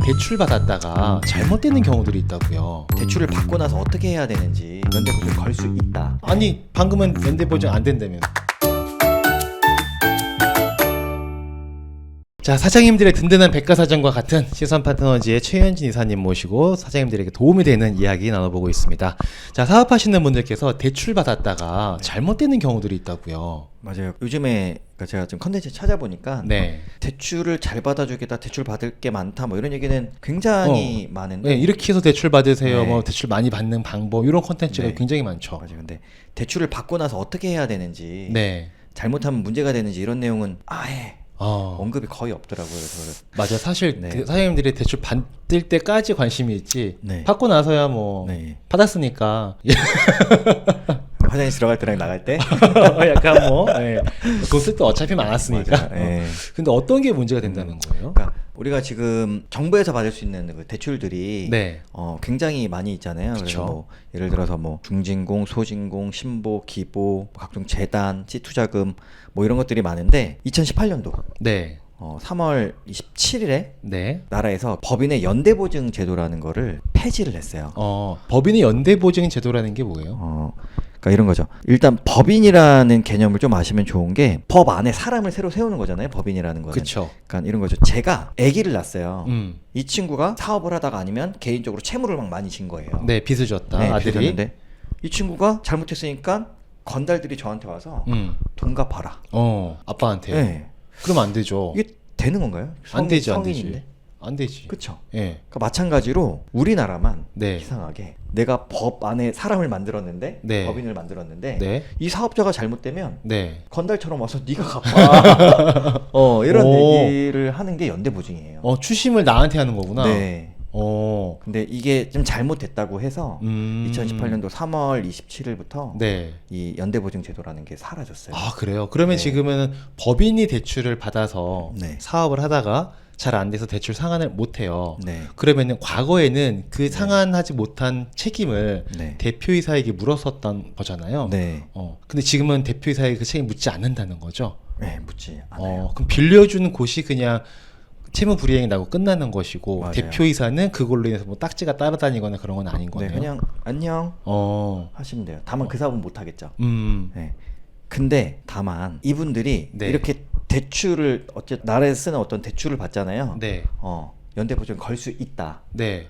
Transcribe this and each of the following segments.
대출 받았다가 잘못되는 경우들이 있다고요. 대출을 받고 나서 어떻게 해야 되는지 연대보증 걸 수 있다. 아니 방금은 연대보증 안 된다면. 자, 사장님들의 든든한 백과사전과 같은 시선 파트너지의 최현진 이사님 모시고 사장님들에게 도움이 되는 이야기 나눠보고 있습니다. 자, 사업하시는 분들께서 대출 받았다가 잘못되는 경우들이 있다고요. 맞아요. 요즘에 제가 좀 컨텐츠 찾아보니까 네. 대출을 잘 받아주겠다, 대출 받을 게 많다, 뭐 이런 얘기는 굉장히 많은데. 네, 이렇게 해서 대출 받으세요. 네. 뭐 대출 많이 받는 방법 이런 컨텐츠가 네. 굉장히 많죠. 맞아요. 근데 대출을 받고 나서 어떻게 해야 되는지, 네. 잘못하면 문제가 되는지 이런 내용은 아예 어. 언급이 거의 없더라고요. 그래서 맞아. 사실 네. 그 사장님들이 대출 받을 때까지 관심이 있지. 네. 받고 나서야 뭐 네. 받았으니까 화장실 들어갈 때랑 나갈 때. 약간 뭐 돈 쓸 때 어차피 많았으니까. 맞아요. 네. 근데 어떤 게 문제가 된다는 거예요? 그러니까 우리가 지금 정부에서 받을 수 있는 그 대출들이 네. 굉장히 많이 있잖아요. 그쵸. 그래서 뭐 예를 들어서 뭐 중진공, 소진공, 신보, 기보, 각종 재단, 찌투자금 뭐 이런 것들이 많은데 2018년도 네. 3월 27일에 네. 나라에서 법인의 연대보증 제도라는 거를 폐지를 했어요. 법인의 연대보증 제도라는 게 뭐예요? 그러니까 이런 거죠. 일단 법인이라는 개념을 좀 아시면 좋은 게 법 안에 사람을 새로 세우는 거잖아요. 법인이라는 거는. 그쵸. 그러니까 이런 거죠. 제가 아기를 낳았어요. 음. 이 친구가 사업을 하다가 아니면 개인적으로 채무를 막 많이 진 거예요. 네, 빚을 졌다. 네, 아들이. 빚었는데 이 친구가 잘못했으니까 건달들이 저한테 와서 돈 갚아라. 아빠한테요. 네. 그러면 안 되죠. 이게 되는 건가요? 안 되지, 안 성인인데. 되지. 안 되지. 그렇죠. 예. 그러니까 마찬가지로 우리나라만 네. 이상하게 내가 법 안에 사람을 만들었는데 네. 법인을 만들었는데 네. 이 사업자가 잘못되면 네. 건달처럼 와서 네가 갚아. 이런 오. 얘기를 하는 게 연대보증이에요. 추심을 나한테 하는 거구나. 네. 어. 근데 이게 좀 잘못됐다고 해서 2018년도 3월 27일부터 네. 이 연대보증 제도라는 게 사라졌어요. 아, 그래요? 그러면 네. 지금은 법인이 대출을 받아서 네. 사업을 하다가 잘 안 돼서 대출 상환을 못 해요. 네. 그러면은 과거에는 그 상환하지 못한 책임을 네. 대표이사에게 물었었던 거잖아요. 네. 근데 지금은 대표이사에게 그 책임 묻지 않는다는 거죠. 네, 묻지 않아요. 그럼 빌려주는 곳이 그냥 채무 불이행이 나고 끝나는 것이고 맞아요. 대표이사는 그걸로 인해서 뭐 딱지가 따라다니거나 그런 건 아닌 네, 거네요. 그냥 안녕 어. 하시면 돼요. 다만 그 사업은 못 하겠죠. 음. 네. 근데 다만 이분들이 네. 이렇게 대출을 어쨌든 나라에서 쓰는 어떤 대출을 받잖아요. 네. 연대보증 걸 수 있다. 네.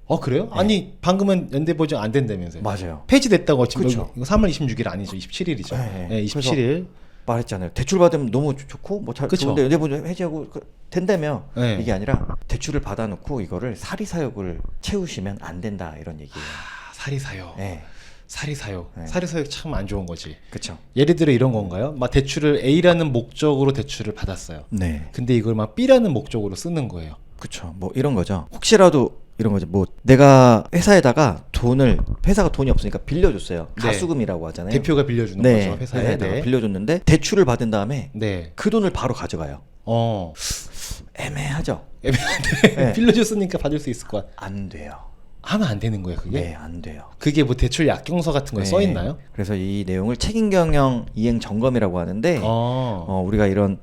어. 그래요? 네. 아니 방금은 연대보증 안 된다면서요. 맞아요. 폐지됐다고 지금 그쵸. 이거 3월 26일 아니죠. 27일이죠. 네. 네, 27일. 말했잖아요. 대출 받으면 너무 좋고 뭐 잘 그쵸. 좋은데 연대보증 해지하고 된다며. 네. 이게 아니라 대출을 받아놓고 이거를 사리사욕을 채우시면 안 된다 이런 얘기예요. 사리사욕. 네. 사리사욕. 네. 사리사욕 참 안 좋은 거지. 그렇죠. 예를 들어 이런 건가요? 막 대출을 A라는 목적으로 대출을 받았어요. 네. 근데 이걸 막 B라는 목적으로 쓰는 거예요. 그렇죠. 뭐 이런 거죠. 혹시라도 이런 거죠. 뭐 내가 회사에다가 회사가 돈이 없으니까 빌려줬어요. 네. 가수금이라고 하잖아요. 대표가 빌려주는 네. 거죠. 회사에. 회사에다가 네. 빌려줬는데 대출을 받은 다음에 네. 그 돈을 바로 가져가요. 애매하죠. 애매한데 네. 빌려줬으니까 받을 수 있을 것 같아. 안 돼요. 하면 안 되는 거예요, 그게? 네, 안 돼요. 그게 뭐 대출 약정서 같은 거에 네. 써 있나요? 그래서 이 내용을 책임경영 이행 점검이라고 하는데 우리가 이런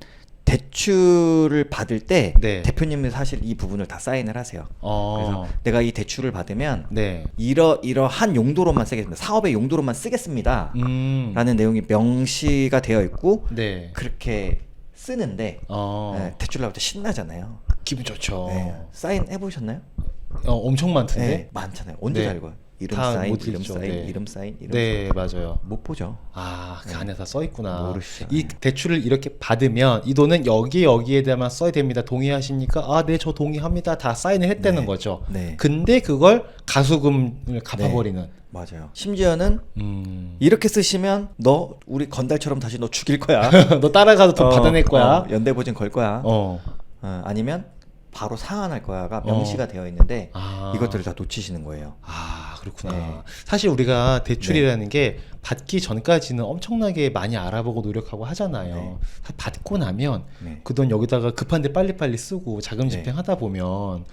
대출을 받을 때 네. 대표님은 사실 이 부분을 다 사인을 하세요. 그래서 내가 이 대출을 받으면 네. 이러한 용도로만 쓰겠습니다. 사업의 용도로만 쓰겠습니다. 라는 내용이 명시가 되어 있고 네. 그렇게 쓰는데 어. 대출 나올 때 신나잖아요. 기분 좋죠. 네. 사인 해보셨나요? 엄청 많던데? 네, 많잖아요. 언제 네. 잘 읽어요? 이름 다 사인, 못 이름 읽죠. 사인, 네. 이름 사인, 이름 네, 맞아요. 못 보죠. 그 안에 다 써 있구나. 모르시죠. 이 대출을 이렇게 받으면 이 돈은 여기에 대해만 써야 됩니다. 동의하십니까? 아, 네, 저 동의합니다. 다 사인을 했다는 네. 거죠. 네. 근데 그걸 가수금을 갚아버리는. 맞아요. 심지어는 이렇게 쓰시면 우리 건달처럼 다시 너 죽일 거야. 너 따라가도 돈 받아낼 거야. 연대보증 걸 거야. 아니면 바로 상환할 거야가 명시가 되어 있는데 이것들을 다 놓치시는 거예요. 그렇구나. 네. 사실 우리가 대출이라는 게 받기 전까지는 엄청나게 많이 알아보고 노력하고 하잖아요. 네. 받고 나면 네. 그 돈 여기다가 급한데 빨리빨리 쓰고 자금 네. 집행하다 보면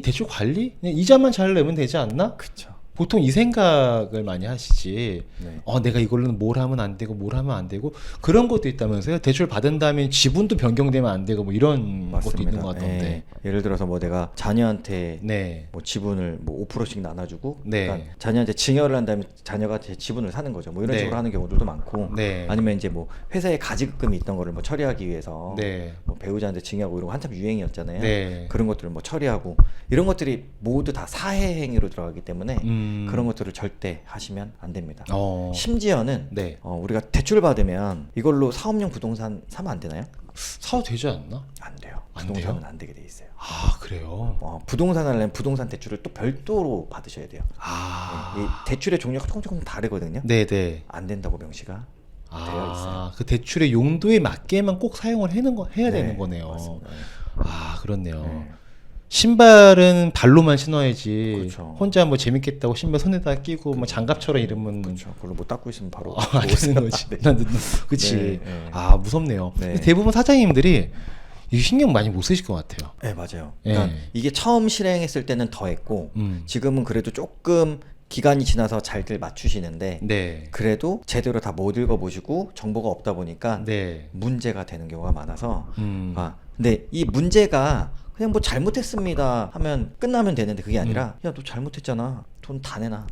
대출 관리? 그냥 이자만 잘 내면 되지 않나? 그쵸. 보통 이 생각을 많이 하시지. 네. 내가 이걸로는 뭘 하면 안 되고 뭘 하면 안 되고 그런 것도 있다면서요. 대출 받은 다음에 지분도 변경되면 안 되고 뭐 이런 것도 있는 것 같던데. 예를 들어서 뭐 내가 자녀한테 네. 뭐 지분을 뭐 5%씩 나눠주고, 네. 그러니까 자녀한테 증여를 한 다음에 자녀가 제 지분을 사는 거죠. 뭐 이런 네. 식으로 하는 경우들도 많고, 네. 아니면 이제 뭐 회사에 가지급금이 있던 거를 뭐 처리하기 위해서 네. 뭐 배우자한테 증여하고 이런 거 한참 유행이었잖아요. 네. 그런 것들을 뭐 처리하고 이런 것들이 모두 다 사회 행위로 들어가기 때문에 그런 것들을 절대 하시면 안 됩니다. 심지어는 네. 우리가 대출 받으면 이걸로 사업용 부동산 사면 안 되나요? 사도 되지 않나? 안 돼요. 안 부동산은 돼요? 안 되게 돼 있어요. 아, 그래요? 부동산 하려면 부동산 대출을 또 별도로 받으셔야 돼요. 아. 이 대출의 종류가 조금 다르거든요. 네네. 안 된다고 명시가 되어 있어요. 그 대출의 용도에 맞게만 꼭 사용을 해야 되는 거네요. 맞습니다. 아, 그렇네요. 네. 신발은 발로만 신어야지. 그렇죠. 혼자 뭐 재밌겠다고 신발 손에다 끼고 뭐 장갑처럼 이러면 그렇죠. 그걸로 뭐 닦고 있으면 바로 안 되는 거지. 네. 그치. 네, 네. 아, 무섭네요. 네. 근데 대부분 사장님들이 이 신경 많이 못 쓰실 것 같아요. 네, 맞아요. 네. 그러니까 이게 처음 실행했을 때는 더 했고 음. 지금은 그래도 조금 기간이 지나서 잘들 맞추시는데 네. 그래도 제대로 다 못 읽어보시고 정보가 없다 보니까 네. 문제가 되는 경우가 많아서 네. 근데 이 문제가 그냥 뭐 잘못했습니다 하면 끝나면 되는데 그게 아니라 야, 너 잘못했잖아. 돈 다 내놔.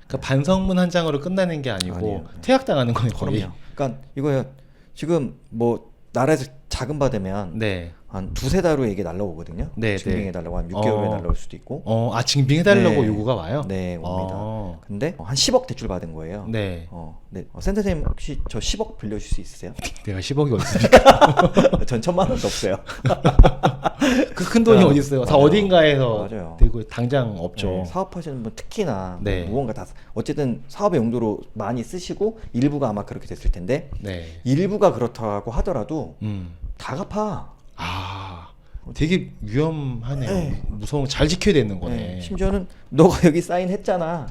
그러니까 반성문 한 장으로 끝나는 게 아니고 아니에요. 퇴학당하는 거예요, 거의. 그럼요. 그러니까 이거요. 지금 뭐 나라에서 자금 받으면 네. 한 두세 달 후에 이게 날라오거든요. 네, 증빙해달라고 한 6개월 후에 날라올 수도 있고. 증빙해달라고 네. 요구가 와요? 네, 옵니다. 근데 한 10억 대출 받은 거예요. 네. 네. 센터장님 혹시 저 10억 빌려줄 수 있으세요? 내가 10억이 어딨습니까? 전 1,000만 원도 없어요. 그 큰 돈이 어디 있어요? 다 맞아요. 어딘가에서 맞아요. 되고 당장 없죠. 네, 사업하시는 분 특히나 네. 무언가 다 어쨌든 사업의 용도로 많이 쓰시고 일부가 아마 그렇게 됐을 텐데 네. 일부가 그렇다고 하더라도 음. 다 갚아. 되게 위험하네요. 네. 무서운 잘 지켜야 되는 거네. 네, 심지어는 너가 여기 사인했잖아.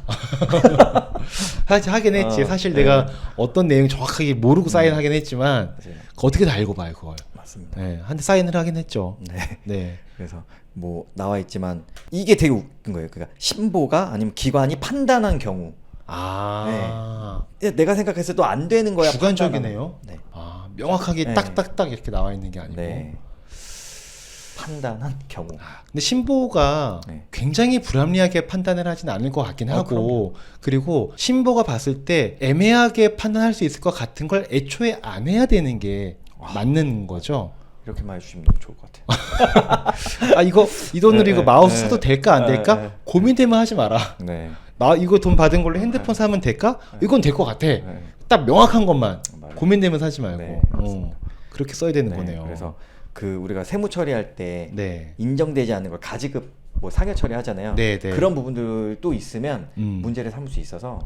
하긴 했지. 사실 네. 내가 어떤 내용 정확하게 모르고 사인하긴 했지만 맞아요. 어떻게 다 알고 봐요, 그걸. 맞습니다. 네, 한테 사인을 하긴 했죠. 네. 네. 그래서 뭐 나와 있지만 이게 되게 웃긴 거예요. 그러니까 신보가 아니면 기관이 판단한 경우 내가 생각했을 때 또 안 되는 거야. 주관적이네요. 네. 명확하게 네. 딱딱딱 이렇게 나와 있는 게 아니고. 네. 판단한 경우. 근데 신보가 네. 굉장히 불합리하게 판단을 하진 않을 것 같긴 하고, 그리고 신보가 봤을 때 애매하게 판단할 수 있을 것 같은 걸 애초에 안 해야 되는 게 맞는 거죠. 이렇게만 해주시면 너무 좋을 것 같아요. 이 돈으로 이거 마우스 네. 사도 될까 안 될까? 네. 고민되면 하지 마라. 네. 이거 돈 받은 걸로 핸드폰 사면 될까? 이건 될 것 같아. 네. 딱 명확한 것만. 맞아요. 고민되면 사지 말고. 네, 맞습니다. 그렇게 써야 되는 네, 거네요. 그래서 우리가 세무 처리할 때 네. 인정되지 않는 걸 가지급 뭐 상여 처리하잖아요. 네, 네. 그런 부분들도 있으면 문제를 삼을 수 있어서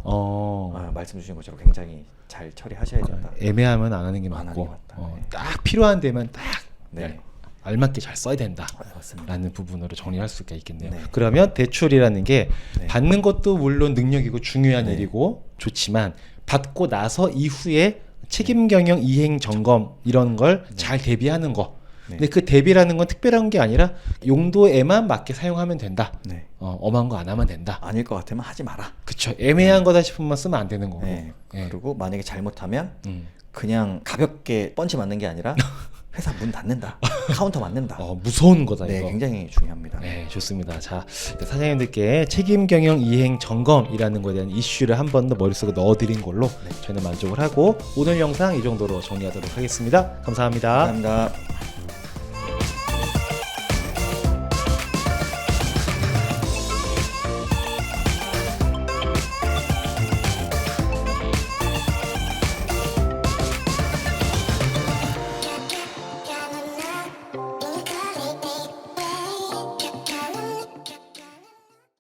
말씀 주신 것처럼 굉장히 잘 처리하셔야 된다. 애매하면 안 하는 게 안 하는 맞고 게 맞다. 네. 딱 필요한 데면 딱 네. 알맞게 잘 써야 된다. 맞습니다. 라는 부분으로 정리할 수가 있겠네요. 네. 그러면 대출이라는 게 네. 받는 것도 물론 능력이고 중요한 네. 일이고 좋지만 받고 나서 이후에 책임 경영 이행 점검 이런 걸 잘 대비하는 거. 네. 근데 그 대비라는 건 특별한 게 아니라 용도에만 맞게 사용하면 된다. 네. 엄한 거 안 하면 된다. 아닐 것 같으면 하지 마라. 그쵸. 애매한 거다 싶으면 쓰면 안 되는 거고. 네. 예. 그리고 만약에 잘못하면 음. 그냥 가볍게 펀치 맞는 게 아니라 회사 문 닫는다. 카운터 맞는다. 무서운 거다 네, 이거. 굉장히 중요합니다. 네, 좋습니다. 자, 사장님들께 책임 경영 이행 점검이라는 거에 대한 이슈를 한 번 더 머릿속에 넣어드린 걸로 저희는 만족을 하고 오늘 영상 이 정도로 정리하도록 하겠습니다. 감사합니다. 감사합니다.